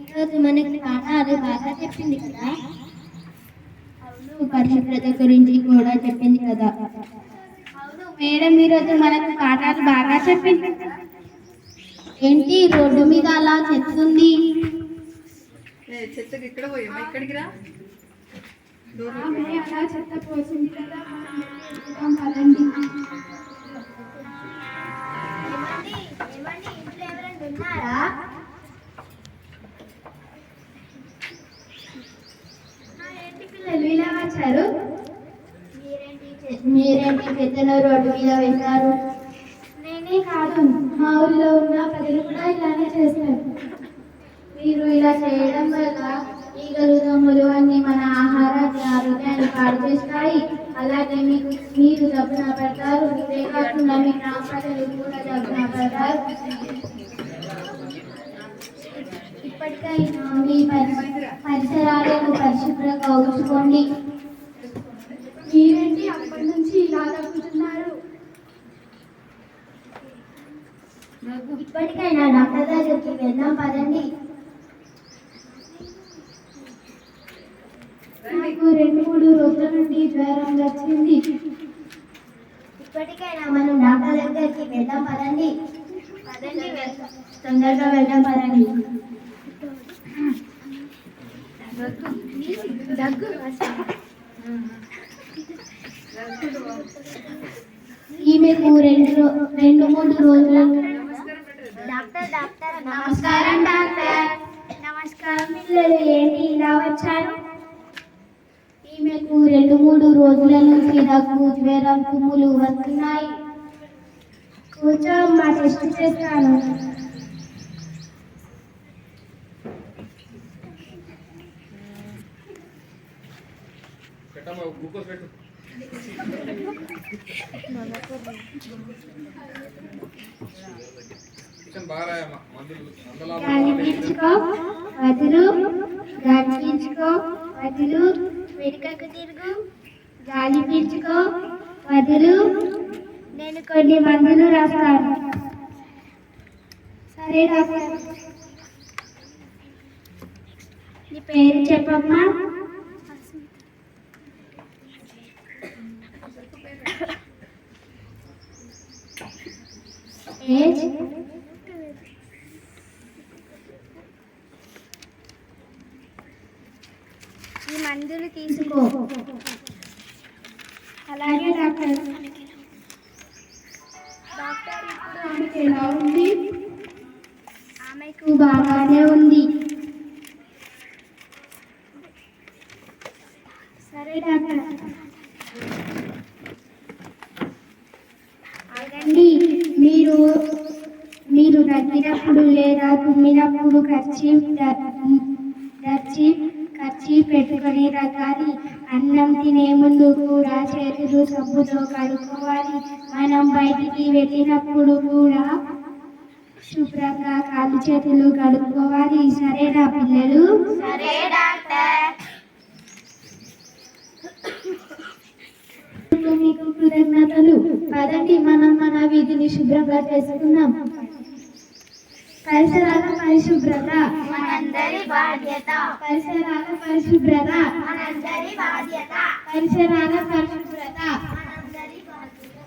ఈరోజు మనకి పాఠాలు బాగా చెప్పింది కదా. అవును, పరిశుభ్రత గురించి కూడా చెప్పింది కదా. అవును మేడం, ఈరోజు మనకు పాఠాలు బాగా చెప్పింది. ఏంటి రోడ్డు మీద అలా చెప్తుంది? చెత్తకి ఇక్కడ పోయామా? ఇక్కడికి రా. అలా చెత్త పోసింది కదా, పదండి. ఇంట్లో ఎవరైనా ఉన్నారా? ఏంటి పిల్లలు ఇలా వచ్చారు? మీరేంటి చెత్తను రోడ్డు మీద వేశారు? నేనే కాదు, మా ఊరిలో ఉన్న ప్రజలు కూడా ఇలానే చేస్తారు. మీరు ఇలా చేయడం వల్ల ఈగలు దోమలు అన్ని మన ఆహారాన్ని ఆరోగ్యాన్ని పాడు చేస్తాయి. అలాగే మీరు దబ్బున పడతారు. ఇదే కాకుండా మీ గ్రామ ప్రజలు కూడా దబ్బున పడతారు. ఇప్పటికైనా మీ పరిసరాలను పరిశుభ్రంగా ఉంచుకోండి. మీరేంటి అప్పటి నుంచి ఇలా తగ్గుతున్నారు? ఇప్పటికైనా డాక్టర్ దగ్గరికి వెళ్దాం పదండి. నాకు 2-3 రోజుల నుండి జ్వరం వచ్చింది. ఇప్పటికైనా మనం డాక్టర్ దగ్గరికి వెళ్దాం పదండి. తొందరగా వెళ్దాం పదండి. ఈమెకు 2-3 రోజుల. నమస్కారం డాక్టర్. నమస్కారం పిల్లలు, ఏంటి ఇలా వచ్చారు? ఈమెకు 2-3 రోజుల నుంచి దగ్గు, జ్వరం, తుమ్ములు వస్తున్నాయి. కూర్చోమ్మా, టెస్ట్ చేస్తాను. గాలి పీల్చుకో, వదులు. గాలి పీల్చుకో, వదులు. వెనుకకు తిరుగు. గాలి పీల్చుకో, వదులు. నేను కొన్ని మందులు రాస్తాను. సరే డాక్టర్. నీ పేరు చెప్పమ్మా. ఏజ్? ఈ మందులు తీసుకో. అలాగే డాక్టర్. డాక్టర్, ఇప్పుడు ఆమెకు ఎలా ఉంది? ఆమెకు బాగానే ఉంది. సరే డాక్టర్. ఆగండి. మీరు దగ్గినప్పుడు లేదా తుమ్మినప్పుడు ఖర్చీ పెట్టుకొని రకాలి. అన్నం తినే ముందు కూడా చేతులు సబ్బుతో కడుక్కోవాలి. మనం బయటికి వెళ్ళినప్పుడు కూడా శుభ్రంగా కాళ్ళు చేతులు కడుక్కోవాలి. సరేనా పిల్లలు? సరే డాక్టర్. మీకు కృతజ్ఞతలు. పదండి, మనం మన వీధిని శుభ్రంగా చేసుకుందాం. పరిసరాల పరిశుభ్రత మనందరి బాధ్యత. పరిసరాల పరిశుభ్రత మనందరి బాధ్యత. పరిసరాల పరిశుభ్రత మనందరి బాధ్యత.